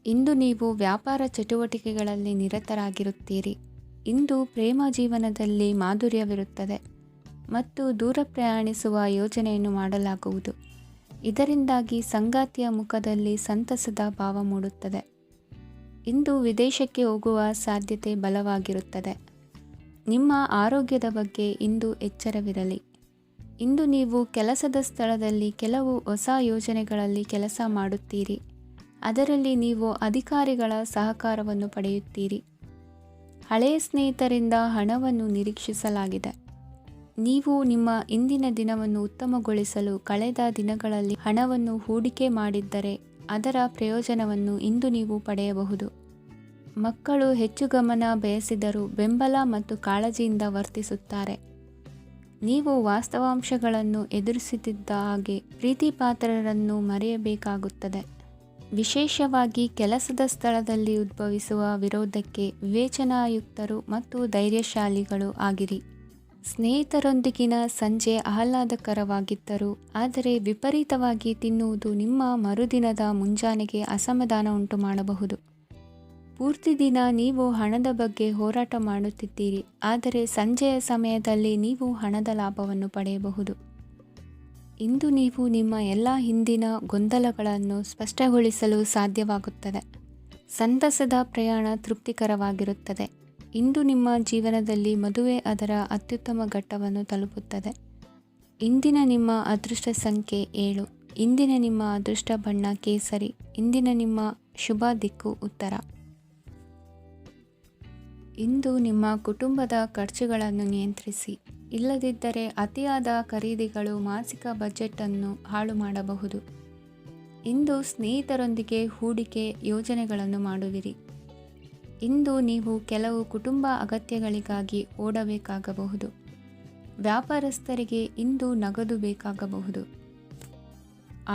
ಇಂದು ನೀವು ವ್ಯಾಪಾರ ಚಟುವಟಿಕೆಗಳಲ್ಲಿ ನಿರತರಾಗಿರುತ್ತೀರಿ. ಇಂದು ಪ್ರೇಮ ಜೀವನದಲ್ಲಿ ಮಾಧುರ್ಯವಿರುತ್ತದೆ ಮತ್ತು ದೂರ ಪ್ರಯಾಣಿಸುವ ಯೋಜನೆಯನ್ನು ಮಾಡಲಾಗುವುದು. ಇದರಿಂದಾಗಿ ಸಂಗಾತಿಯ ಮುಖದಲ್ಲಿ ಸಂತಸದ ಭಾವ ಮೂಡುತ್ತದೆ. ಇಂದು ವಿದೇಶಕ್ಕೆ ಹೋಗುವ ಸಾಧ್ಯತೆ ಬಲವಾಗಿರುತ್ತದೆ. ನಿಮ್ಮ ಆರೋಗ್ಯದ ಬಗ್ಗೆ ಇಂದು ಎಚ್ಚರವಿರಲಿ. ಇಂದು ನೀವು ಕೆಲಸದ ಸ್ಥಳದಲ್ಲಿ ಕೆಲವು ಹೊಸ ಯೋಜನೆಗಳಲ್ಲಿ ಕೆಲಸ ಮಾಡುತ್ತೀರಿ. ಅದರಲ್ಲಿ ನೀವು ಅಧಿಕಾರಿಗಳ ಸಹಕಾರವನ್ನು ಪಡೆಯುತ್ತೀರಿ. ಹಳೆಯ ಸ್ನೇಹಿತರಿಂದ ಹಣವನ್ನು ನಿರೀಕ್ಷಿಸಲಾಗಿದೆ. ನೀವು ನಿಮ್ಮ ಇಂದಿನ ದಿನವನ್ನು ಉತ್ತಮಗೊಳಿಸಲು ಕಳೆದ ದಿನಗಳಲ್ಲಿ ಹಣವನ್ನು ಹೂಡಿಕೆ ಮಾಡಿದ್ದರೆ ಅದರ ಪ್ರಯೋಜನವನ್ನು ಇಂದು ನೀವು ಪಡೆಯಬಹುದು. ಮಕ್ಕಳು ಹೆಚ್ಚು ಗಮನ ಬಯಸಿದರೂ ಬೆಂಬಲ ಮತ್ತು ಕಾಳಜಿಯಿಂದ ವರ್ತಿಸುತ್ತಾರೆ. ನೀವು ವಾಸ್ತವಾಂಶಗಳನ್ನು ಎದುರಿಸುತ್ತಿದ್ದ ಹಾಗೆ ಪ್ರೀತಿಪಾತ್ರರನ್ನು ಮರೆಯಬೇಕಾಗುತ್ತದೆ. ವಿಶೇಷವಾಗಿ ಕೆಲಸದ ಸ್ಥಳದಲ್ಲಿ ಉದ್ಭವಿಸುವ ವಿರೋಧಕ್ಕೆ ವಿವೇಚನಾಯುಕ್ತರು ಮತ್ತು ಧೈರ್ಯಶಾಲಿಗಳು ಆಗಿರಿ. ಸ್ನೇಹಿತರೊಂದಿಗಿನ ಸಂಜೆ ಆಹ್ಲಾದಕರವಾಗಿದ್ದರೂ ಆದರೆ ವಿಪರೀತವಾಗಿ ತಿನ್ನುವುದು ನಿಮ್ಮ ಮರುದಿನದ ಮುಂಜಾನೆಗೆ ಅಸಮಾಧಾನ ಉಂಟು ಮಾಡಬಹುದು. ಪೂರ್ತಿ ದಿನ ನೀವು ಹಣದ ಬಗ್ಗೆ ಹೋರಾಟ ಮಾಡುತ್ತಿದ್ದೀರಿ, ಆದರೆ ಸಂಜೆಯ ಸಮಯದಲ್ಲಿ ನೀವು ಹಣದ ಲಾಭವನ್ನು ಪಡೆಯಬಹುದು. ಇಂದು ನೀವು ನಿಮ್ಮ ಎಲ್ಲ ಹಿಂದಿನ ಗೊಂದಲಗಳನ್ನು ಸ್ಪಷ್ಟಗೊಳಿಸಲು ಸಾಧ್ಯವಾಗುತ್ತದೆ. ಸಂತಸದ ಪ್ರಯಾಣ ತೃಪ್ತಿಕರವಾಗಿರುತ್ತದೆ. ಇಂದು ನಿಮ್ಮ ಜೀವನದಲ್ಲಿ ಮದುವೆ ಅದರ ಅತ್ಯುತ್ತಮ ಘಟ್ಟವನ್ನು ತಲುಪುತ್ತದೆ. ಇಂದಿನ ನಿಮ್ಮ ಅದೃಷ್ಟ ಸಂಖ್ಯೆ 7. ಇಂದಿನ ನಿಮ್ಮ ಅದೃಷ್ಟ ಬಣ್ಣ ಕೇಸರಿ. ಇಂದಿನ ನಿಮ್ಮ ಶುಭ ದಿಕ್ಕು ಉತ್ತರ. ಇಂದು ನಿಮ್ಮ ಕುಟುಂಬದ ಖರ್ಚುಗಳನ್ನು ನಿಯಂತ್ರಿಸಿ. ಇಲ್ಲದಿದ್ದರೆ ಅತಿಯಾದ ಖರೀದಿಗಳು ಮಾಸಿಕ ಬಜೆಟನ್ನು ಹಾಳು ಮಾಡಬಹುದು. ಇಂದು ಸ್ನೇಹಿತರೊಂದಿಗೆ ಹೂಡಿಕೆ ಯೋಜನೆಗಳನ್ನು ಮಾಡುವಿರಿ. ಇಂದು ನೀವು ಕೆಲವು ಕುಟುಂಬ ಅಗತ್ಯಗಳಿಗಾಗಿ ಓಡಬೇಕಾಗಬಹುದು. ವ್ಯಾಪಾರಸ್ಥರಿಗೆ ಇಂದು ನಗದು ಬೇಕಾಗಬಹುದು.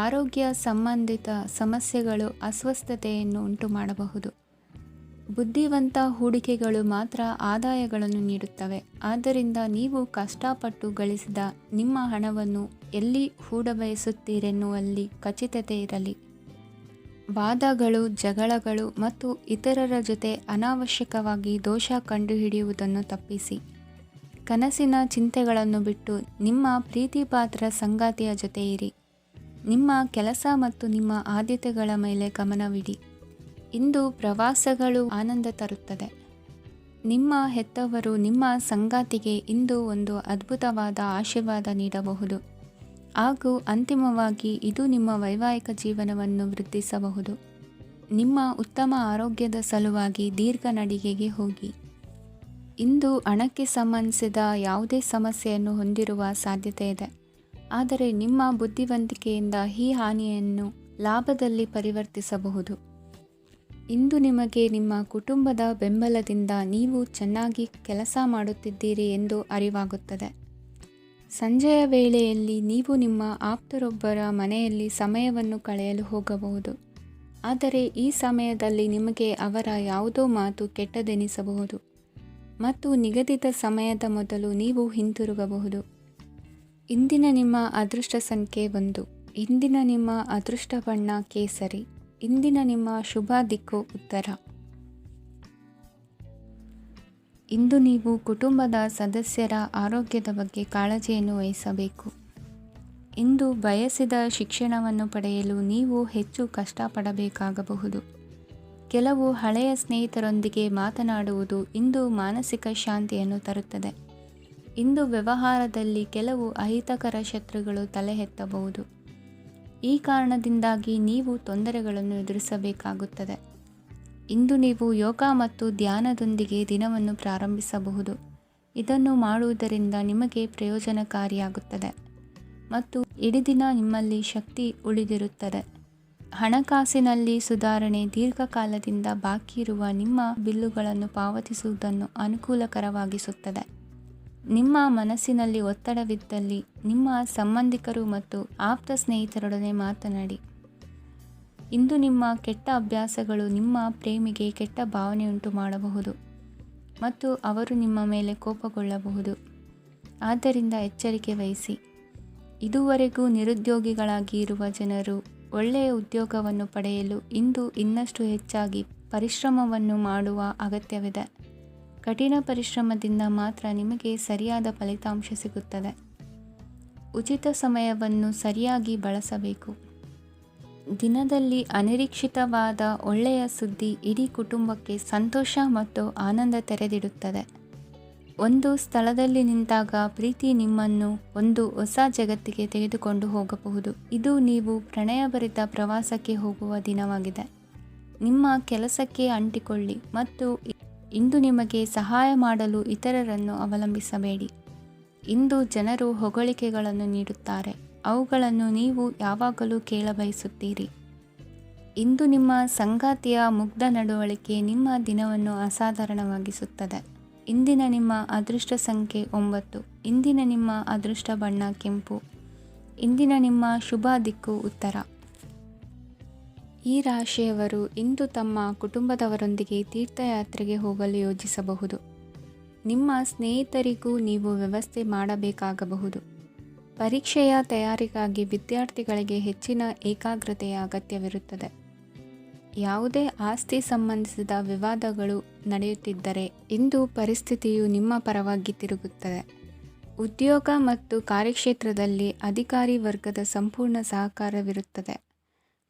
ಆರೋಗ್ಯ ಸಂಬಂಧಿತ ಸಮಸ್ಯೆಗಳು ಅಸ್ವಸ್ಥತೆಯನ್ನು ಉಂಟು ಮಾಡಬಹುದು. ಬುದ್ಧಿವಂತ ಹೂಡಿಕೆಗಳು ಮಾತ್ರ ಆದಾಯಗಳನ್ನು ನೀಡುತ್ತವೆ. ಆದ್ದರಿಂದ ನೀವು ಕಷ್ಟಪಟ್ಟು ಗಳಿಸಿದ ನಿಮ್ಮ ಹಣವನ್ನು ಎಲ್ಲಿ ಹೂಡಬಯಸುತ್ತೀರೆನ್ನುವಲ್ಲಿ ಖಚಿತತೆ ಇರಲಿ. ವಾದಗಳು, ಜಗಳಗಳು ಮತ್ತು ಇತರರ ಜೊತೆ ಅನಾವಶ್ಯಕವಾಗಿ ದೋಷ ಕಂಡುಹಿಡಿಯುವುದನ್ನು ತಪ್ಪಿಸಿ. ಕನಸಿನ ಚಿಂತೆಗಳನ್ನು ಬಿಟ್ಟು ನಿಮ್ಮ ಪ್ರೀತಿಪಾತ್ರ ಸಂಗಾತಿಯ ಜೊತೆ ಇರಿ. ನಿಮ್ಮ ಕೆಲಸ ಮತ್ತು ನಿಮ್ಮ ಆದ್ಯತೆಗಳ ಮೇಲೆ ಗಮನವಿಡಿ. ಇಂದು ಪ್ರವಾಸಗಳು ಆನಂದ ತರುತ್ತದೆ. ನಿಮ್ಮ ಹೆತ್ತವರು ನಿಮ್ಮ ಸಂಗಾತಿಗೆ ಇಂದು ಒಂದು ಅದ್ಭುತವಾದ ಆಶೀರ್ವಾದ ನೀಡಬಹುದು ಹಾಗೂ ಅಂತಿಮವಾಗಿ ಇದು ನಿಮ್ಮ ವೈವಾಹಿಕ ಜೀವನವನ್ನು ವೃದ್ಧಿಸಬಹುದು. ನಿಮ್ಮ ಉತ್ತಮ ಆರೋಗ್ಯದ ಸಲುವಾಗಿ ದೀರ್ಘ ನಡಿಗೆಗೆ ಹೋಗಿ. ಇಂದು ಹಣಕ್ಕೆ ಸಂಬಂಧಿಸಿದ ಯಾವುದೇ ಸಮಸ್ಯೆಯನ್ನು ಹೊಂದಿರುವ ಸಾಧ್ಯತೆ ಇದೆ, ಆದರೆ ನಿಮ್ಮ ಬುದ್ಧಿವಂತಿಕೆಯಿಂದ ಈ ಹಾನಿಯನ್ನು ಲಾಭದಲ್ಲಿ ಪರಿವರ್ತಿಸಬಹುದು. ಇಂದು ನಿಮಗೆ ನಿಮ್ಮ ಕುಟುಂಬದ ಬೆಂಬಲದಿಂದ ನೀವು ಚೆನ್ನಾಗಿ ಕೆಲಸ ಮಾಡುತ್ತಿದ್ದೀರಿ ಎಂದು ಅರಿವಾಗುತ್ತದೆ. ಸಂಜೆಯ ವೇಳೆಯಲ್ಲಿ ನೀವು ನಿಮ್ಮ ಆಪ್ತರೊಬ್ಬರ ಮನೆಯಲ್ಲಿ ಸಮಯವನ್ನು ಕಳೆಯಲು ಹೋಗಬಹುದು, ಆದರೆ ಈ ಸಮಯದಲ್ಲಿ ನಿಮಗೆ ಅವರ ಯಾವುದೋ ಮಾತು ಕೆಟ್ಟದೆನಿಸಬಹುದು ಮತ್ತು ನಿಗದಿತ ಸಮಯದ ಮೊದಲು ನೀವು ಹಿಂತಿರುಗಬಹುದು. ಇಂದಿನ ನಿಮ್ಮ ಅದೃಷ್ಟ ಸಂಖ್ಯೆ 1. ಇಂದಿನ ನಿಮ್ಮ ಅದೃಷ್ಟ ಬಣ್ಣ ಕೇಸರಿ. ಇಂದಿನ ನಿಮ್ಮ ಶುಭ ದಿಕ್ಕು ಉತ್ತರ. ಇಂದು ನೀವು ಕುಟುಂಬದ ಸದಸ್ಯರ ಆರೋಗ್ಯದ ಬಗ್ಗೆ ಕಾಳಜಿಯನ್ನು ವಹಿಸಬೇಕು. ಇಂದು ಬಯಸಿದ ಶಿಕ್ಷಣವನ್ನು ಪಡೆಯಲು ನೀವು ಹೆಚ್ಚು ಕಷ್ಟಪಡಬೇಕಾಗಬಹುದು. ಕೆಲವು ಹಳೆಯ ಸ್ನೇಹಿತರೊಂದಿಗೆ ಮಾತನಾಡುವುದು ಇಂದು ಮಾನಸಿಕ ಶಾಂತಿಯನ್ನು ತರುತ್ತದೆ. ಇಂದು ವ್ಯವಹಾರದಲ್ಲಿ ಕೆಲವು ಅಹಿತಕರ ಶತ್ರುಗಳು ತಲೆ ಎತ್ತಬಹುದು. ಈ ಕಾರಣದಿಂದಾಗಿ ನೀವು ತೊಂದರೆಗಳನ್ನು ಎದುರಿಸಬೇಕಾಗುತ್ತದೆ. ಇಂದು ನೀವು ಯೋಗ ಮತ್ತು ಧ್ಯಾನದೊಂದಿಗೆ ದಿನವನ್ನು ಪ್ರಾರಂಭಿಸಬಹುದು. ಇದನ್ನು ಮಾಡುವುದರಿಂದ ನಿಮಗೆ ಪ್ರಯೋಜನಕಾರಿಯಾಗುತ್ತದೆ ಮತ್ತು ಇಡೀ ದಿನ ನಿಮ್ಮಲ್ಲಿ ಶಕ್ತಿ ಉಳಿದಿರುತ್ತದೆ. ಹಣಕಾಸಿನಲ್ಲಿ ಸುಧಾರಣೆ ದೀರ್ಘಕಾಲದಿಂದ ಬಾಕಿ ಇರುವ ನಿಮ್ಮ ಬಿಲ್ಲುಗಳನ್ನು ಪಾವತಿಸುವುದನ್ನು ಅನುಕೂಲಕರವಾಗಿಸುತ್ತದೆ. ನಿಮ್ಮ ಮನಸ್ಸಿನಲ್ಲಿ ಒತ್ತಡವಿದ್ದಲ್ಲಿ ನಿಮ್ಮ ಸಂಬಂಧಿಕರು ಮತ್ತು ಆಪ್ತ ಸ್ನೇಹಿತರೊಡನೆ ಮಾತನಾಡಿ. ಇಂದು ನಿಮ್ಮ ಕೆಟ್ಟ ಅಭ್ಯಾಸಗಳು ನಿಮ್ಮ ಪ್ರೇಮಿಗೆ ಕೆಟ್ಟ ಭಾವನೆಯುಂಟು ಮಾಡಬಹುದು ಮತ್ತು ಅವರು ನಿಮ್ಮ ಮೇಲೆ ಕೋಪಗೊಳ್ಳಬಹುದು. ಆದ್ದರಿಂದ ಎಚ್ಚರಿಕೆ ವಹಿಸಿ. ಇದುವರೆಗೂ ನಿರುದ್ಯೋಗಿಗಳಾಗಿ ಇರುವ ಜನರು ಒಳ್ಳೆಯ ಉದ್ಯೋಗವನ್ನು ಪಡೆಯಲು ಇಂದು ಇನ್ನಷ್ಟು ಹೆಚ್ಚಾಗಿ ಪರಿಶ್ರಮವನ್ನು ಮಾಡುವ ಅಗತ್ಯವಿದೆ. ಕಠಿಣ ಪರಿಶ್ರಮದಿಂದ ಮಾತ್ರ ನಿಮಗೆ ಸರಿಯಾದ ಫಲಿತಾಂಶ ಸಿಗುತ್ತದೆ. ಉಚಿತ ಸಮಯವನ್ನು ಸರಿಯಾಗಿ ಬಳಸಬೇಕು. ದಿನದಲ್ಲಿ ಅನಿರೀಕ್ಷಿತವಾದ ಒಳ್ಳೆಯ ಸುದ್ದಿ ಇಡೀ ಕುಟುಂಬಕ್ಕೆ ಸಂತೋಷ ಮತ್ತು ಆನಂದ ತೆರೆದಿಡುತ್ತದೆ. ಒಂದು ಸ್ಥಳದಲ್ಲಿ ನಿಂತಾಗ ಪ್ರೀತಿ ನಿಮ್ಮನ್ನು ಒಂದು ಹೊಸ ಜಗತ್ತಿಗೆ ತೆಗೆದುಕೊಂಡು ಹೋಗಬಹುದು. ಇದು ನೀವು ಪ್ರಣಯಭರಿತ ಪ್ರವಾಸಕ್ಕೆ ಹೋಗುವ ದಿನವಾಗಿದೆ. ನಿಮ್ಮ ಕೆಲಸಕ್ಕೆ ಅಂಟಿಕೊಳ್ಳಿ ಮತ್ತು ಇಂದು ನಿಮಗೆ ಸಹಾಯ ಮಾಡಲು ಇತರರನ್ನು ಅವಲಂಬಿಸಬೇಡಿ. ಇಂದು ಜನರು ಹೊಗಳಿಕೆಗಳನ್ನು ನೀಡುತ್ತಾರೆ, ಅವುಗಳನ್ನು ನೀವು ಯಾವಾಗಲೂ ಕೇಳಬಯಸುತ್ತೀರಿ. ಇಂದು ನಿಮ್ಮ ಸಂಗಾತಿಯ ಮುಗ್ಧ ನಡವಳಿಕೆ ನಿಮ್ಮ ದಿನವನ್ನು ಅಸಾಧಾರಣವಾಗಿಸುತ್ತದೆ. ಇಂದಿನ ನಿಮ್ಮ ಅದೃಷ್ಟ ಸಂಖ್ಯೆ 9. ಇಂದಿನ ನಿಮ್ಮ ಅದೃಷ್ಟ ಬಣ್ಣ ಕೆಂಪು. ಇಂದಿನ ನಿಮ್ಮ ಶುಭ ದಿಕ್ಕು ಉತ್ತರ. ಈ ರಾಶಿಯವರು ಇಂದು ತಮ್ಮ ಕುಟುಂಬದವರೊಂದಿಗೆ ತೀರ್ಥಯಾತ್ರೆಗೆ ಹೋಗಲು ಯೋಜಿಸಬಹುದು. ನಿಮ್ಮ ಸ್ನೇಹಿತರಿಗೂ ನೀವು ವ್ಯವಸ್ಥೆ ಮಾಡಬೇಕಾಗಬಹುದು. ಪರೀಕ್ಷೆಯ ತಯಾರಿಗಾಗಿ ವಿದ್ಯಾರ್ಥಿಗಳಿಗೆ ಹೆಚ್ಚಿನ ಏಕಾಗ್ರತೆಯ ಅಗತ್ಯವಿರುತ್ತದೆ. ಯಾವುದೇ ಆಸ್ತಿ ಸಂಬಂಧಿಸಿದ ವಿವಾದಗಳು ನಡೆಯುತ್ತಿದ್ದರೆ ಇಂದು ಪರಿಸ್ಥಿತಿಯು ನಿಮ್ಮ ಪರವಾಗಿ ತಿರುಗುತ್ತದೆ. ಉದ್ಯೋಗ ಮತ್ತು ಕಾರ್ಯಕ್ಷೇತ್ರದಲ್ಲಿ ಅಧಿಕಾರಿ ವರ್ಗದ ಸಂಪೂರ್ಣ ಸಹಕಾರವಿರುತ್ತದೆ.